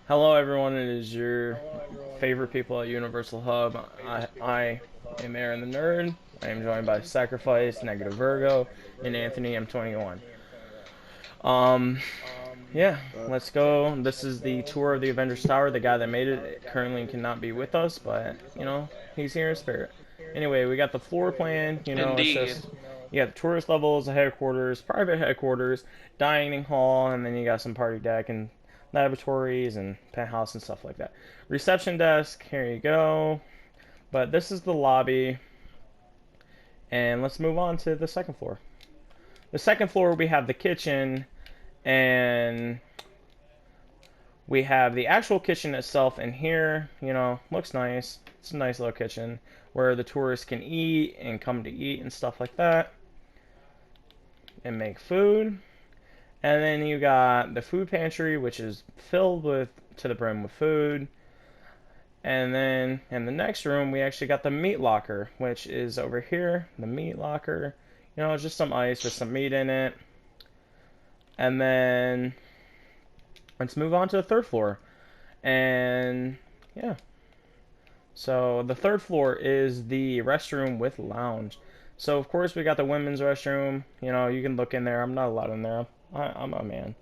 Hello, everyone. It is your favorite people at Universal Hub. I am Aaron the Nerd. I am joined by Sacrifice, Negative Virgo, and Anthony M21. Um, yeah, Uh, let's go. This is the tour of the Avengers Tower. The guy that made it currently cannot be with us, but he's here in spirit. Anyway, we got the floor plan. It's Indeed. just you got the tourist levels, the headquarters, private headquarters, dining hall, and then you got some party deck and laboratories and penthouse and stuff like that. Reception desk. Here you go. But this is the lobby, and let's move on to the second floor. The second floor we have the kitchen, and we have the actual kitchen itself in here. Looks nice. It's a nice little kitchen where the tourists can eat and come to eat and stuff like that and make food. And then you got the food pantry, which is filled with to the brim with food. And then in the next room, we actually got the meat locker, which is over here. The meat locker, just some ice with some meat in it. And then let's move on to the third floor. And yeah. So the third floor is the restroom with lounge. So of course we got the women's restroom. You can look in there. I'm not allowed in there. I'm a man.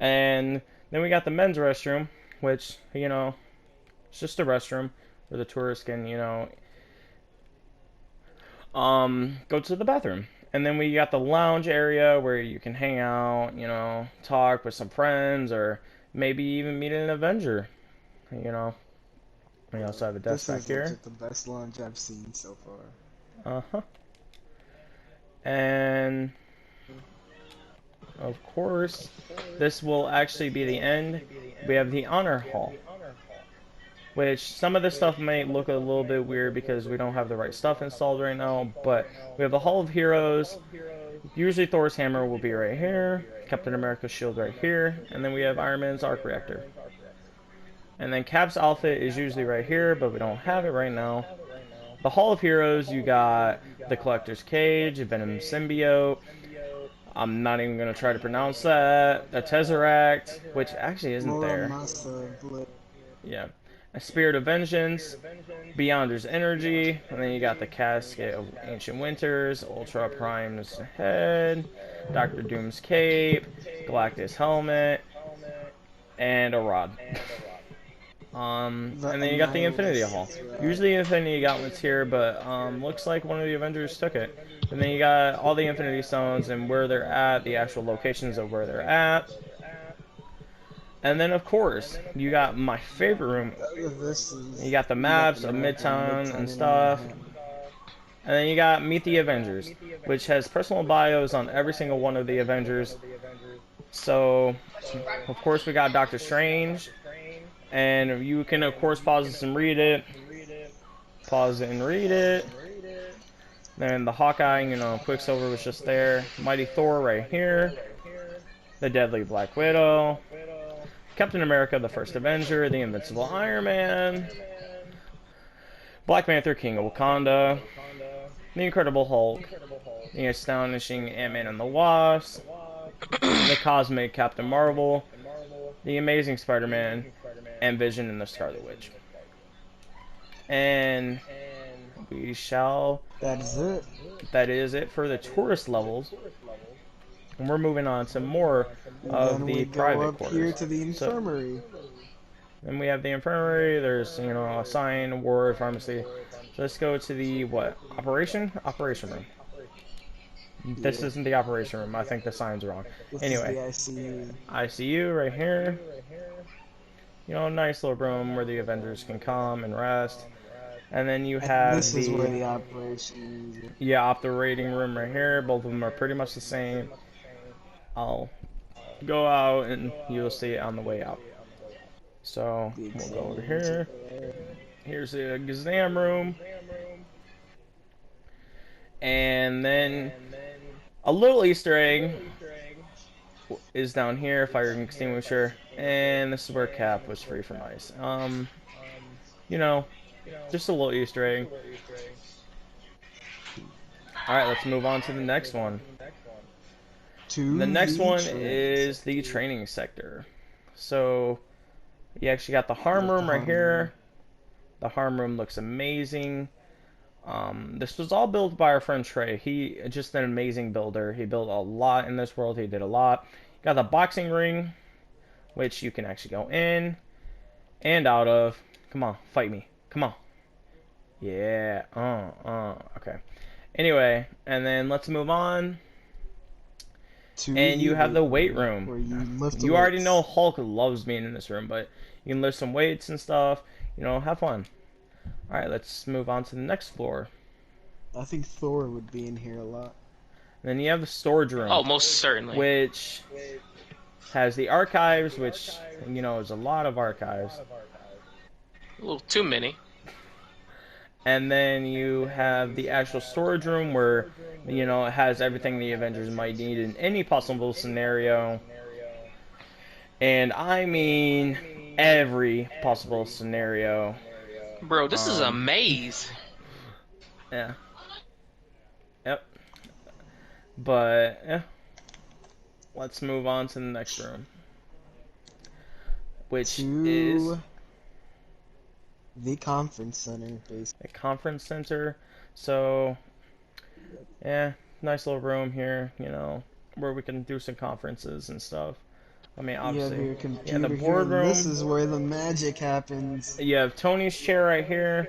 And then we got the men's restroom, which it's just a restroom where the tourists can go to the bathroom. And then we got the lounge area where you can hang out, talk with some friends, or maybe even meet an Avenger. You know, we also have a desk this back is here. legit the best lunch I've seen so far. Uh-huh. And of course, this will actually be the end. We have the honor hall, which some of this stuff may look a little bit weird because we don't have the right stuff installed right now, but we have the Hall of Heroes. Usually Thor's hammer will be right here, Captain America's shield right here, and then we have Iron Man's arc reactor. And then Cap's outfit is usually right here, but we don't have it right now. The Hall of Heroes, you got the Collector's Cage, Venom Symbiote. I'm not even going to try to pronounce that. The Tesseract, which actually isn't there. Yeah. A Spirit of Vengeance, Beyonder's Energy, and then you got the Casket of Ancient Winters, Ultra Prime's Head, Doctor Doom's Cape, Galactus Helmet, and a Rod. And The then you got the Infinity Hall. Annihilus. Usually Infinity Gauntlet's here, but looks like one of the Avengers took it. And then you got all the Infinity Stones and where they're at, the actual locations of where they're at. And then, of course, you got my favorite room. You got the maps of Midtown and stuff. And then you got Meet the Avengers, which has personal bios on every single one of the Avengers. So, of course, we got Doctor Strange. And you can, of course, pause this and read it. Pause it and read it. Then the Hawkeye, Quicksilver was just there. Mighty Thor right here. The Deadly Black Widow. Captain America, the First Avenger. The Invincible Iron Man. Black Panther, King of Wakanda. The Incredible Hulk. The Astonishing Ant-Man and the Wasp. The Cosmic Captain Marvel. The Amazing Spider-Man. And Vision and the Scarlet Witch. And we shall... That's it. That is it for the tourist levels. And we're moving on to more of the private quarters. Here to the infirmary. Then we have the infirmary. There's, a sign, ward, pharmacy. So let's go to the, what? Operation room. This isn't the operation room. I think the sign's wrong. Anyway. ICU right here. Nice little room where the Avengers can come and rest. And then you have this is where the operation is. Yeah, operating room right here. Both of them are pretty much the same. I'll go out and you'll see it on the way out. So we'll go over here. Here's the exam room. And then a little Easter egg is down here, fire extinguisher, and this is where Cap was free from ice. Just a little Easter egg. Alright, let's move on to the next one. The next one is the training sector. So, You actually got the You harm got the room right harm room. here. The harm room looks amazing. This was all built by our friend Trey. He just an amazing builder. He built a lot in this world. He did a lot. Got the boxing ring, which you can actually go in and out of. Come on, fight me. Come on. Yeah. Okay. Anyway, and then let's move on. To And the you have weight the weight room room. where you lift the You already know weights. Hulk loves being in this room, but you can lift some weights and stuff. Have fun. All right, let's move on to the next floor. I think Thor would be in here a lot. And then you have the storage room, Oh, most certainly. which has the archives, which is a lot of archives. A little too many. And then you have the actual storage room where it has everything the Avengers might need in any possible scenario. And I mean every possible scenario. Bro, this is a Um, maze. yeah. Yep. But yeah. Let's move on to the next room, which is To the conference center, basically. a conference center. So, yeah, nice little room here, where we can do some conferences and stuff. I mean, You have obviously, your yeah, the computer here, and this boardroom. is where the magic happens. You have Tony's chair right here,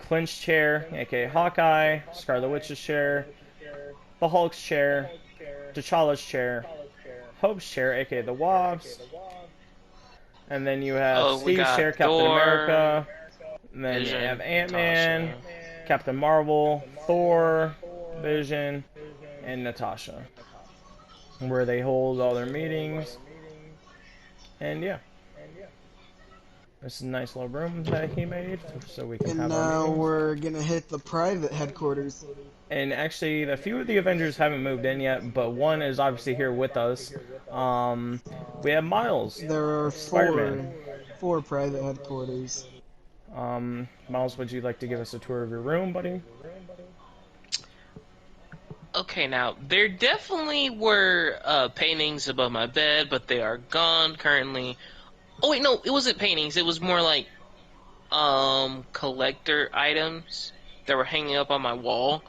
Clint's chair, aka Hawkeye, Scarlet Witch's chair, the Hulk's chair, T'Challa's chair, Hope's chair, aka the Wasp, and then you have Oh, we Steve's got chair, Captain Thor, America, and then you Vision, have Ant-Man, Natasha. Captain Marvel, Thor, Vision, and Natasha, where they hold all their meetings. And yeah, this is a nice little room that he made so we can And have our now meetings. we're gonna hit the private headquarters. And actually, a few of the Avengers haven't moved in yet, but one is obviously here with us. We have Miles, There are Spider-Man. four private headquarters. Miles, would you like to give us a tour of your room, buddy? Okay, now, there definitely were paintings above my bed, but they are gone currently. Oh, wait, no, it wasn't paintings. It was more like collector items that were hanging up on my wall.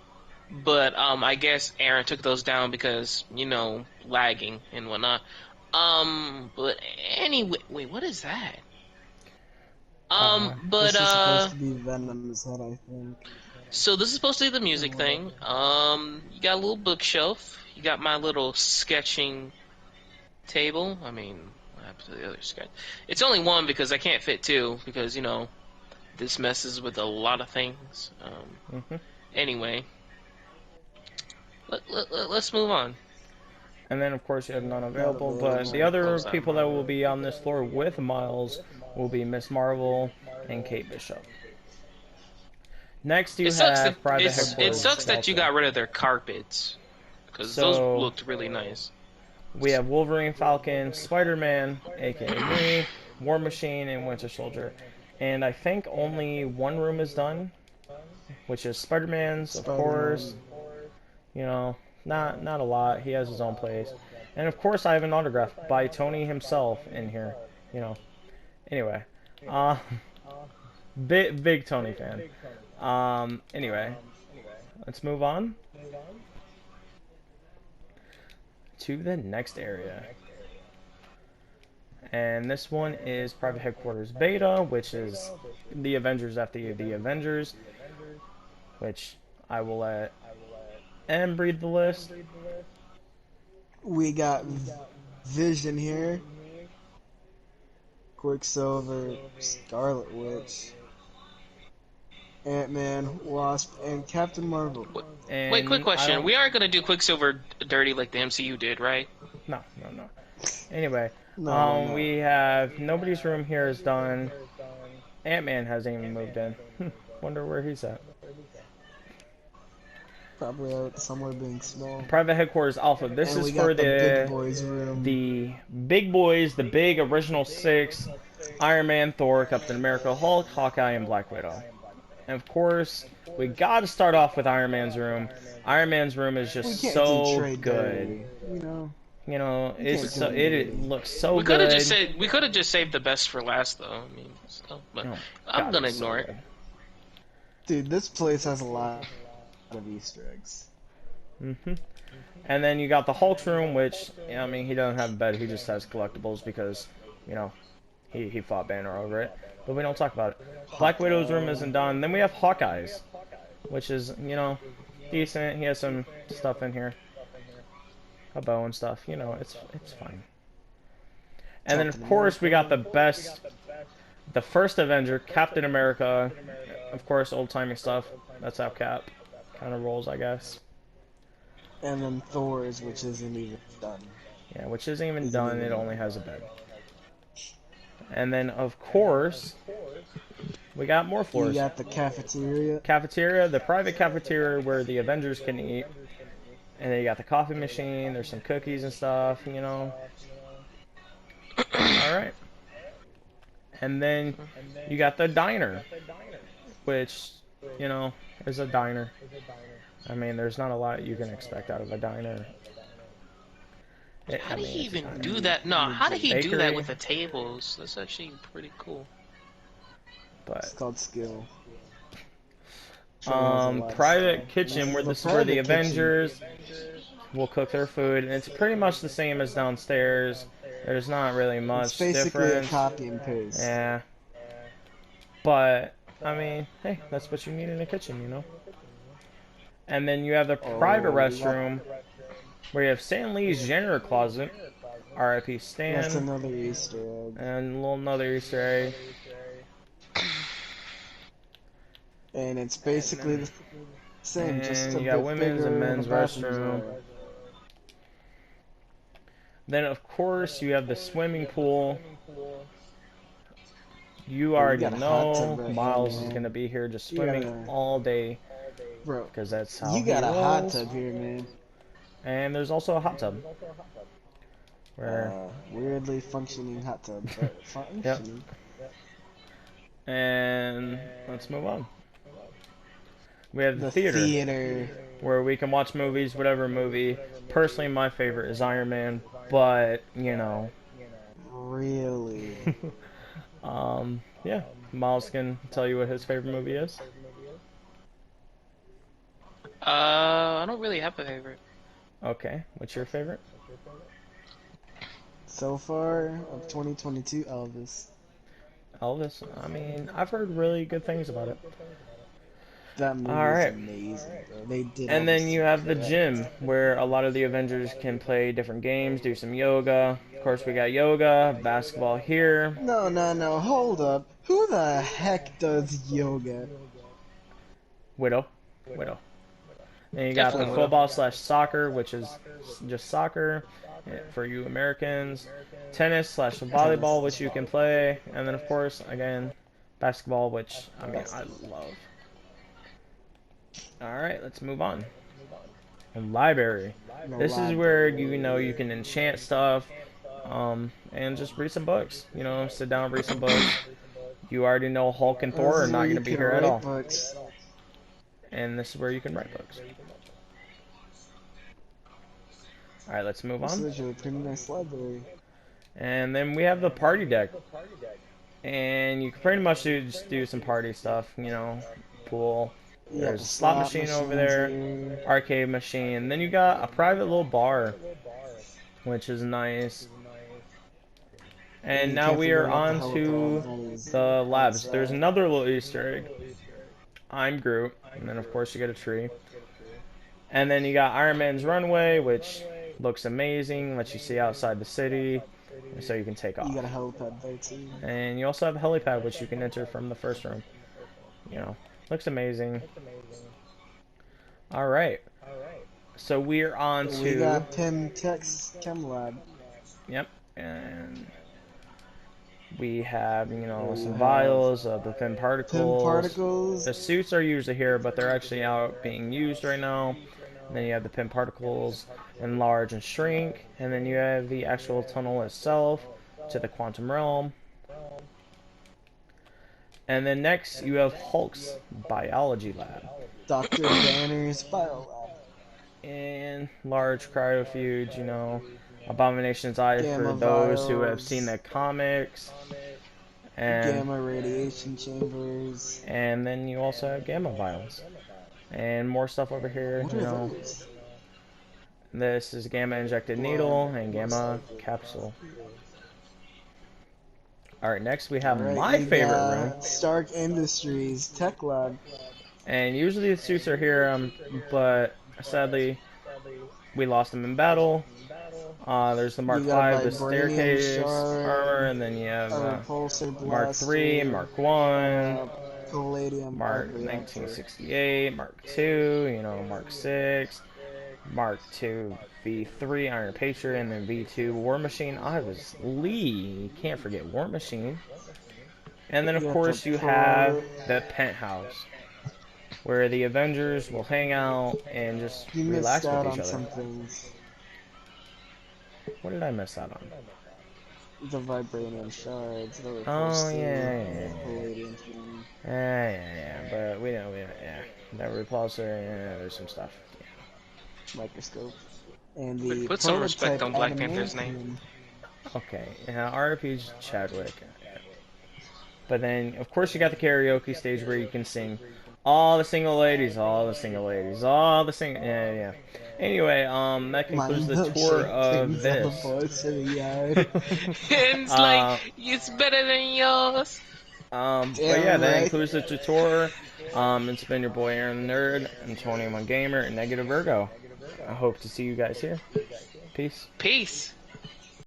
But I guess Aaron took those down because, lagging and whatnot. But anyway, wait, what is that? But This is supposed to be Venom's head, I think. so this is supposed to be the music thing. You got a little bookshelf. You got my little sketching table. I mean, what happened to the other sketch? It's only one because I can't fit two because this messes with a lot of things. hmm Anyway, let's move on. And then, of course, you have none available, available. but the other Close that people that will Marvel. be on this floor with Miles will be Miss Marvel and Kate Bishop. Next, you It sucks that have private it headquarters. sucks that you Delta. got rid of their carpets because those So looked really nice. we have Wolverine, Falcon, Spider-Man, aka me, War Machine, and Winter Soldier. And I think only one room is done, which is Spider-Man's, of course. Spider-Man. Not a lot. He has his own place. And of course, I have an autograph by Tony himself in here. Anyway, uh, big Tony fan. Anyway, let's move on to the next area. And this one is Private Headquarters Beta, which is the Avengers after the Avengers, which I will let M read the list. We got Vision here. Quicksilver, Scarlet Witch, Ant-Man, Wasp, and Captain Marvel. Wait, quick And question. We aren't gonna do Quicksilver dirty like the MCU did, right? No. Anyway, No, no. we have nobody's room here is done. Ant-Man hasn't even moved in. Wonder where he's at. Probably out somewhere being small. Private Headquarters Alpha. This And is we for got the big boys room. the big boys, the big original six: Iron Man, Thor, Captain America, Hulk, Hawkeye, and Black Widow. And of course, we got to start off with Iron Man's room. Iron Man's room is We just can't do so trade good. dirty, you know. You know, You it's can't so tell it me. looks so We could have good. just said we could have just saved the best for last, though. I mean, still, but Oh I'm God, gonna it's so ignore it. good. Dude, this place has a lot of Easter eggs. Hmm. And then you got the Hulk's room, which I mean, he doesn't have a bed. He just has collectibles because, you know, he fought Banner over it. But we don't talk about it. Hot Black Widow's room tub. isn't done. Then we have Hawkeye's, which is, you know, decent. He has some stuff in here, a bow and stuff. You know, it's fine. And then of Captain course we got the America. best, the first Avenger, Captain America. Of course, old timey stuff. That's how Cap kind of rolls, I guess. And then Thor's, which isn't even done. Yeah, which isn't even Isn't done. It even only done. has a bed. And then of course we got more You floors. got the cafeteria. Cafeteria, the private cafeteria where the Avengers can eat. And then you got the coffee machine. There's some cookies and stuff. You know. All right. And then you got the diner, which, you know, is a diner. I mean, there's not a lot you can expect out of a diner. How I did mean, he it's a even diner. do that? No, how did he do that Bakery, with the tables? That's actually pretty cool. It's but called skill. Trevor has a lot of skill. private kitchen where The this is where the private kitchen. Avengers will cook their food, and it's pretty much the same as downstairs. There's not really It's much basically a difference. copy and paste. Yeah, but I mean, hey, that's what you need in a kitchen, you know. And then you have the private Oh, we got, restroom where you have Stan Lee's janitor closet, R.I.P. that's Stan, another Easter egg. and a little another Easter egg. And it's And basically then the same, just a you got bit women's and bigger and the men's bathrooms restroom. are. Then of course you have the swimming pool. You Oh, you already got a hot know tub right here, Miles is man. gonna be here just You got swimming a, all day bro, because that's how you he got a hot rolls. tub here, man. And there's also a hot tub where, Weirdly functioning hot tub, but yep. functioning. And let's move on. We have the The theater theater. where we can watch movies, whatever movie. Personally, my favorite is Iron Man, but you know, Really? yeah, Miles can tell you what his favorite movie is. I don't really have a favorite. Okay, what's your favorite? So far of 2022, Elvis. Elvis. I mean, I've heard really good things about it. That movie All is right. amazing, bro. They did And then Elvis you have the correct. gym where a lot of the Avengers can play different games, do some yoga. Of course, we got yoga, basketball here. No, no, no. Hold up. Who the heck does yoga? Widow. Widow. Then you got the Definitely will. football slash soccer, which is just soccer for you Americans. Tennis slash volleyball, which you can play. And then, of course, again, basketball, which, I mean, I love. Alright, let's move on. And library. No This is where library. you know you can enchant stuff, and just read some books. You know, sit down, read some books. You already know Hulk and Thor This are is not where going you to be can here at write all. books. And this is where you can write books. Alright, let's move This on. is a pretty nice library. And then we have the party deck. And you can pretty much just do some party stuff, you know, pool. You got There's the a slot machine over there, here. arcade machine. Then you got a private little bar, which is nice. And You now can't we forget are about the on to helicopter that is the labs. There's outside. another little Easter egg. I'm Groot, and then of course you get a tree. And then you got Iron Man's runway, which looks amazing, lets you see outside the city, so you can take You off. got a helipad there too. And you also have a helipad, which you can enter from the first room. You know, looks amazing. All right, so we're on We to, got Pim Tech's Chem Lab. yep, and we have, you know, Where some you have vials of the thin Pim particles. Particles. The suits are usually here, but they're actually out being used right now. And then you have the pin particles, enlarge and shrink. And then you have the actual tunnel itself to the quantum realm. And then next you have Hulk's biology lab. Dr. Banner's Bio Lab. And large cryofuge, you know. Abomination's Eye for Gamma those who have seen vials. the comics, and Gamma radiation chambers. then you also have gamma vials and more stuff over here. What You are know, those? this is gamma injected Blood, needle and most gamma likely. capsule. All right, next we have Alright, my you favorite room, got Stark Industries Tech Lab. and usually the suits are here, but sadly we lost them in battle. There's the You Mark got V, the Vibranium staircase armor, Shard, and then you have a Repulsor Mark III, Blaster, Mark One, Palladium Arc Mark Reactor. 1968, Mark II, you know, Mark VI, Mark II V3 Iron Patriot, and then V2 War Machine. I was Lee. Can't forget War Machine. And then of You got the course you have Pro. the penthouse, where the Avengers will hang out and just You missed relax with out each on other. some things. What did I miss out on? The Vibranium Shards, the Oh Repulsor, the Palladium thing. yeah. But yeah. That repulsor, yeah, there's some stuff. Microscope. And But the put some respect prototype on Black Panther's name. adamantium. Okay, yeah, RP's Chadwick. But then, of course, you got the karaoke stage where you can sing all the single ladies, all the single ladies, all the single. Yeah. Anyway, that My concludes the tour milkshake of brings all the this. boys to the yard. And it's like, uh, it's better than yours. but yeah, Damn that right. includes the tour. It's been your boy Aaron the Nerd and 21 Gamer and Negative Virgo. I hope to see you guys here. Peace. Peace.